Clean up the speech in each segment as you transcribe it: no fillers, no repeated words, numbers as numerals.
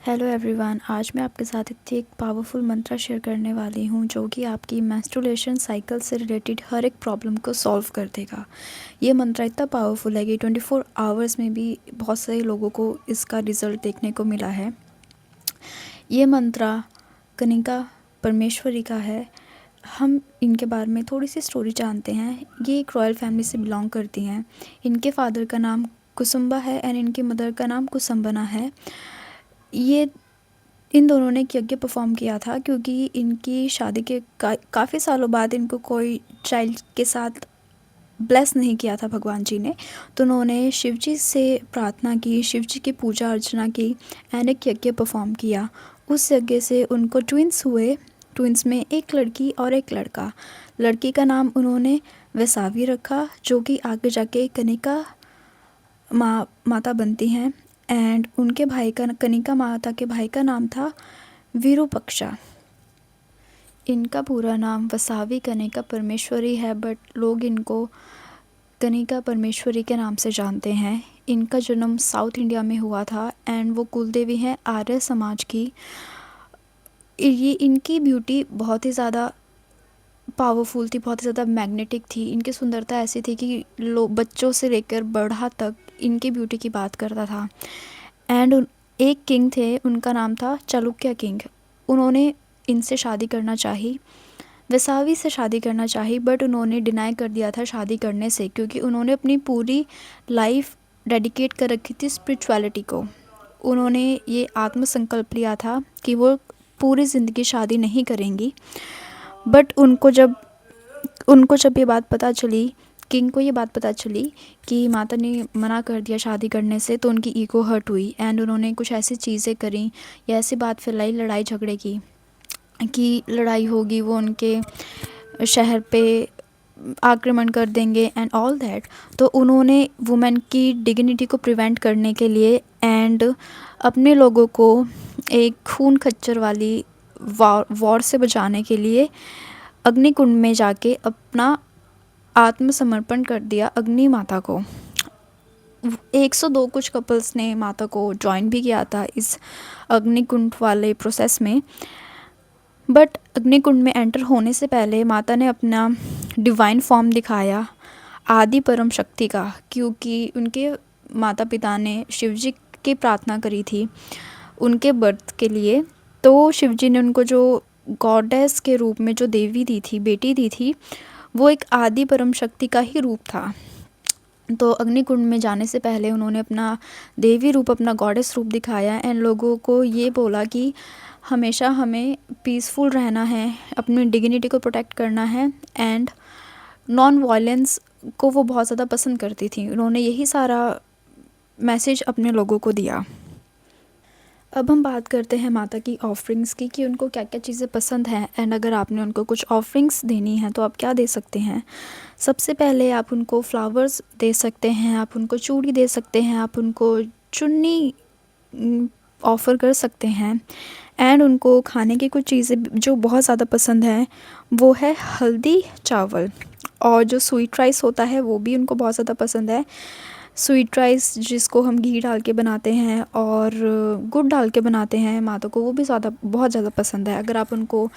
Hello everyone, आज मैं आपके साथ एक पावरफुल मंत्र शेयर करने वाली हूँ जो कि आपकी मेंस्ट्रुएशन साइकिल से रिलेटेड हर एक प्रॉब्लम को सॉल्व कर देगा। ये मंत्र इतना पावरफुल है कि 24 आवर्स में भी बहुत सारे लोगों को इसका रिज़ल्ट देखने को मिला है। ये मंत्र कनिका परमेश्वरी का है। हम इनके बारे में थोड़ी सी स्टोरी जानते हैं। ये एक रॉयल फैमिली से बिलोंग करती हैं। इनके फादर का नाम कुसुम्बा है एंड इनकी मदर का नाम कुसुम्बना है। ये इन दोनों ने एक यज्ञ परफॉर्म किया था क्योंकि इनकी शादी के काफ़ी सालों बाद इनको कोई चाइल्ड के साथ ब्लेस नहीं किया था भगवान जी ने। तो उन्होंने शिव जी से प्रार्थना की, शिव जी की पूजा अर्चना की एंड एक यज्ञ परफॉर्म किया। उस यज्ञ से उनको ट्विंस हुए। ट्विंस में एक लड़की और एक लड़का। लड़की का नाम उन्होंने वैसावी रखा जो कि आगे जाके कनिका माता बनती हैं। एंड उनके भाई का, कनिका माता के भाई का नाम था विरूपक्षा। इनका पूरा नाम वसावी कनिका परमेश्वरी है, बट लोग इनको कनिका परमेश्वरी के नाम से जानते हैं। इनका जन्म साउथ इंडिया में हुआ था एंड वो कुलदेवी हैं आर्य समाज की। ये इनकी ब्यूटी बहुत ही ज़्यादा पावरफुल थी, बहुत ही ज़्यादा मैग्नेटिक थी। इनकी सुंदरता ऐसी थी कि लोग बच्चों से लेकर बूढ़ा तक इनकी ब्यूटी की बात करता था। एंड एक किंग थे, उनका नाम था चालुक्य किंग। उन्होंने इनसे शादी करना चाही, वैसावी से शादी करना चाही, बट उन्होंने डिनाई कर दिया था शादी करने से क्योंकि उन्होंने अपनी पूरी लाइफ डेडिकेट कर रखी थी स्पिरिचुअलिटी को। उन्होंने ये आत्मसंकल्प लिया था कि वो पूरी ज़िंदगी शादी नहीं करेंगी। बट उनको जब ये बात पता चली, किंग को ये बात पता चली कि माता ने मना कर दिया शादी करने से, तो उनकी ईगो हर्ट हुई एंड उन्होंने कुछ ऐसी चीज़ें करी या ऐसी बात फैलाई लड़ाई झगड़े की कि लड़ाई होगी, वो उनके शहर पे आक्रमण कर देंगे एंड ऑल दैट। तो उन्होंने वुमेन की डिग्निटी को प्रिवेंट करने के लिए एंड अपने लोगों को एक खून खच्चर वाली वॉर से बचाने के लिए अग्निकुंड में जाके अपना आत्मसमर्पण कर दिया अग्नि माता को। 102 कुछ कपल्स ने माता को ज्वाइन भी किया था इस अग्निकुंड वाले प्रोसेस में। बट अग्निकुंड में एंटर होने से पहले माता ने अपना डिवाइन फॉर्म दिखाया आदि परम शक्ति का, क्योंकि उनके माता पिता ने शिवजी की प्रार्थना करी थी उनके बर्थ के लिए। तो शिवजी ने उनको जो गॉडेस के रूप में जो देवी दी थी, बेटी दी थी, वो एक आदि परम शक्ति का ही रूप था। तो अग्निकुंड में जाने से पहले उन्होंने अपना देवी रूप, अपना गॉडेस रूप दिखाया एंड लोगों को ये बोला कि हमेशा हमें पीसफुल रहना है, अपनी डिग्निटी को प्रोटेक्ट करना है एंड नॉन वायलेंस को वो बहुत ज़्यादा पसंद करती थी। उन्होंने यही सारा मैसेज अपने लोगों को दिया। अब हम बात करते हैं माता की ऑफरिंग्स की कि उनको क्या क्या चीज़ें पसंद हैं एंड अगर आपने उनको कुछ ऑफरिंग्स देनी है तो आप क्या दे सकते हैं। सबसे पहले आप उनको फ्लावर्स दे सकते हैं, आप उनको चूड़ी दे सकते हैं, आप उनको चुन्नी ऑफ़र कर सकते हैं। एंड उनको खाने की कुछ चीज़ें जो बहुत ज़्यादा पसंद है वो है हल्दी चावल, और जो स्वीट राइस होता है वो भी उनको बहुत ज़्यादा पसंद है। स्वीट राइस जिसको हम घी डाल के बनाते हैं और गुड़ डाल के बनाते हैं, माता को वो भी बहुत ज़्यादा पसंद है। अगर आप उनको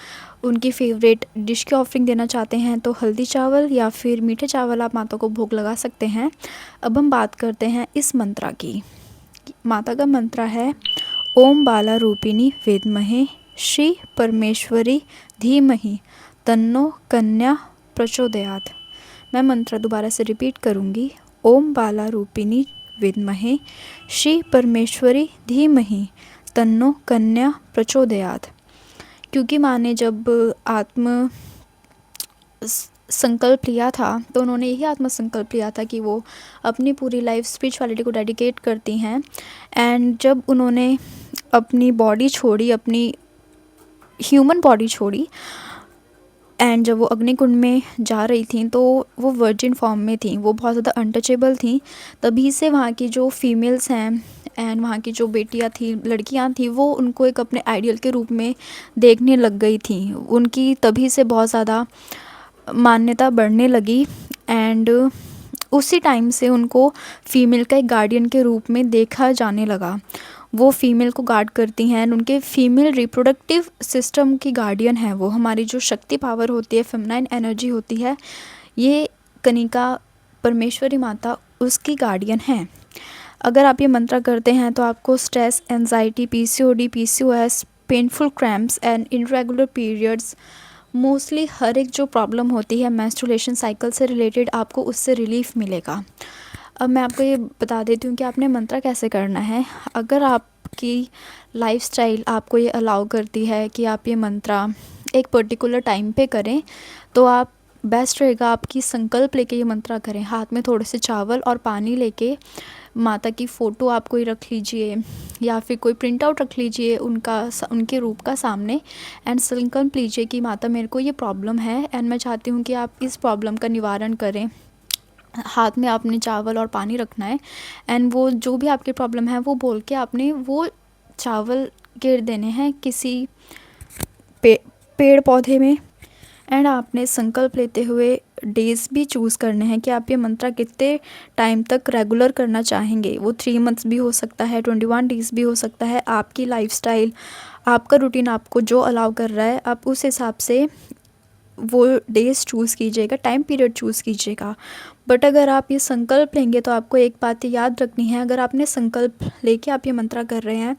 उनकी फेवरेट डिश की ऑफरिंग देना चाहते हैं तो हल्दी चावल या फिर मीठे चावल आप माता को भोग लगा सकते हैं। अब हम बात करते हैं इस मंत्रा की। माता का मंत्र है ओम बाला रूपिणी वेदमहे श्री परमेश्वरी धीमहि तन्नो कन्या प्रचोदयात्। मैं मंत्र दोबारा से रिपीट करूँगी। ओम बाला रूपिणी विद्महे श्री परमेश्वरी धीमहि तन्नो कन्या प्रचोदयात्। क्योंकि माँ ने जब आत्म संकल्प लिया था तो उन्होंने यही आत्म संकल्प लिया था कि वो अपनी पूरी लाइफ स्पिरिचुअलिटी को डेडिकेट करती हैं। एंड जब उन्होंने अपनी बॉडी छोड़ी, अपनी ह्यूमन बॉडी छोड़ी एंड जब वो अग्निकुंड में जा रही थी तो वो वर्जिन फॉर्म में थी, वो बहुत ज़्यादा अनटचेबल थी। तभी से वहाँ की जो फीमेल्स हैं एंड वहाँ की जो बेटियाँ थी, लड़कियाँ थी, वो उनको एक अपने आइडियल के रूप में देखने लग गई थी। उनकी तभी से बहुत ज़्यादा मान्यता बढ़ने लगी एंड उसी टाइम से उनको फीमेल का एक गार्डियन के रूप में देखा जाने लगा। वो फीमेल को गार्ड करती हैं, उनके फीमेल रिप्रोडक्टिव सिस्टम की गार्डियन है वो। हमारी जो शक्ति पावर होती है, फेमिनाइन एनर्जी होती है, ये कनिका परमेश्वरी माता उसकी गार्डियन है। अगर आप ये मंत्र करते हैं तो आपको stress, anxiety, PCOD, PCOS, painful cramps and irregular periods, mostly हर एक जो प्रॉब्लम होती है मेंस्ट्रुएशन साइकिल से रिलेटेड, आपको उससे रिलीफ मिलेगा। अब मैं आपको ये बता देती हूँ कि आपने मंत्र कैसे करना है। अगर आपकी लाइफस्टाइल आपको ये अलाउ करती है कि आप ये मंत्र एक पर्टिकुलर टाइम पे करें, तो आप बेस्ट रहेगा आपकी संकल्प लेके ये मंत्र करें। हाथ में थोड़े से चावल और पानी लेके माता की फ़ोटो आप कोई रख लीजिए या फिर कोई प्रिंट आउट रख लीजिए उनके रूप का सामने, एंड संकल्प लीजिए कि माता मेरे को ये प्रॉब्लम है एंड मैं चाहती हूँ कि आप इस प्रॉब्लम का निवारण करें। हाथ में आपने चावल और पानी रखना है एंड वो जो भी आपकी प्रॉब्लम है वो बोल के आपने वो चावल गिर देने हैं किसी पेड़ पौधे में। एंड आपने संकल्प लेते हुए डेज़ भी चूज़ करने हैं कि आप ये मंत्र कितने टाइम तक रेगुलर करना चाहेंगे। वो 3 मंथ्स भी हो सकता है, 21 डेज़ भी हो सकता है। आपकी लाइफस्टाइल, आपका रूटीन आपको जो अलाउ कर रहा है, आप उस हिसाब से वो डेज़ चूज़ कीजिएगा, टाइम पीरियड चूज़ कीजिएगा। बट अगर आप ये संकल्प लेंगे तो आपको एक बात याद रखनी है। अगर आपने संकल्प लेके आप ये मंत्र कर रहे हैं,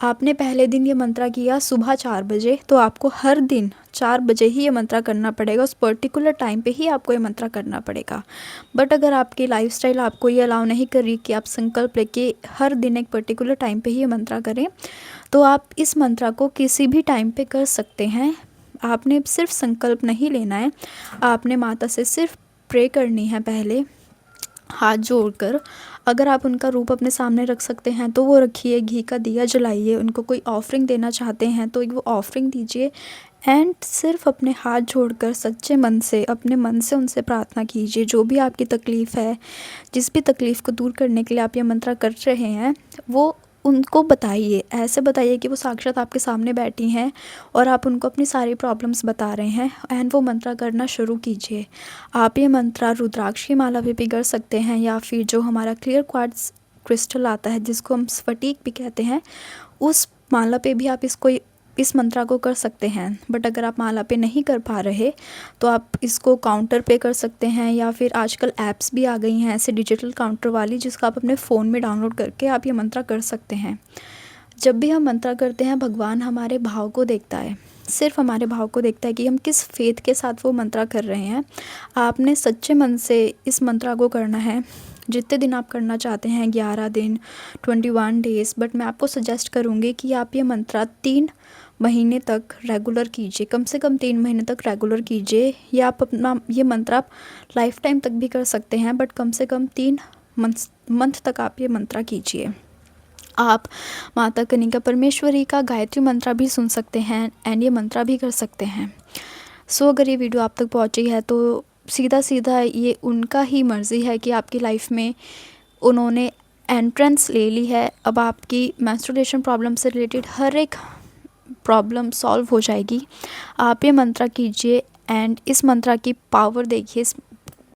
आपने पहले दिन ये मंत्र किया सुबह 4 बजे, तो आपको हर दिन 4 बजे ही ये मंत्र करना पड़ेगा। उस पर्टिकुलर टाइम पे ही आपको ये मंत्र करना पड़ेगा। बट अगर आपकी लाइफस्टाइल आपको ये अलाउ नहीं कर रही कि आप संकल्प लेके हर दिन एक पर्टिकुलर टाइम पे ही ये मंत्र करें, तो आप इस मंत्र को किसी भी टाइम पे कर सकते हैं। आपने सिर्फ संकल्प नहीं लेना है, आपने माता से सिर्फ प्रे करनी है पहले हाथ जोड़कर। अगर आप उनका रूप अपने सामने रख सकते हैं तो वो रखिए, घी का दिया जलाइए, उनको कोई ऑफरिंग देना चाहते हैं तो वो ऑफरिंग दीजिए एंड सिर्फ अपने हाथ जोड़कर सच्चे मन से, अपने मन से उनसे प्रार्थना कीजिए। जो भी आपकी तकलीफ़ है, जिस भी तकलीफ़ को दूर करने के लिए आप ये मंत्र कर रहे हैं, वो उनको बताइए। ऐसे बताइए कि वो साक्षात आपके सामने बैठी हैं और आप उनको अपनी सारी प्रॉब्लम्स बता रहे हैं एंड वो मंत्र करना शुरू कीजिए। आप ये मंत्र रुद्राक्ष की माला पे भी कर सकते हैं या फिर जो हमारा क्लियर क्वार्ट्ज क्रिस्टल आता है जिसको हम स्फटिक भी कहते हैं, उस माला पे भी आप इस मंत्र को कर सकते हैं। बट अगर आप माला पे नहीं कर पा रहे तो आप इसको काउंटर पे कर सकते हैं या फिर आजकल ऐप्स भी आ गई हैं ऐसे डिजिटल काउंटर वाली, जिसका आप अपने फ़ोन में डाउनलोड करके आप ये मंत्र कर सकते हैं। जब भी हम मंत्र करते हैं, भगवान हमारे भाव को देखता है, सिर्फ हमारे भाव को देखता है कि हम किस फेथ के साथ वो मंत्र कर रहे हैं। आपने सच्चे मन से इस मंत्र को करना है। जितने दिन आप करना चाहते हैं, 11 दिन, 21 डेज़, बट मैं आपको सजेस्ट करूँगी कि आप ये मंत्र 3 महीने तक रेगुलर कीजिए। कम से कम 3 महीने तक रेगुलर कीजिए। या आप अपना ये मंत्र आप लाइफ टाइम तक भी कर सकते हैं, बट कम से कम 3 मंथ तक आप ये मंत्र कीजिए। आप माता कनिका परमेश्वरी का गायत्री मंत्र भी सुन सकते हैं एंड ये मंत्र भी कर सकते हैं। सो अगर ये वीडियो आप तक पहुंची है तो सीधा सीधा ये उनका ही मर्ज़ी है कि आपकी लाइफ में उन्होंने एंट्रेंस ले ली है। अब आपकी मेंस्ट्रुएशन प्रॉब्लम से रिलेटेड हर एक प्रॉब्लम सॉल्व हो जाएगी। आप ये मंत्र कीजिए एंड इस मंत्र की पावर देखिए, इस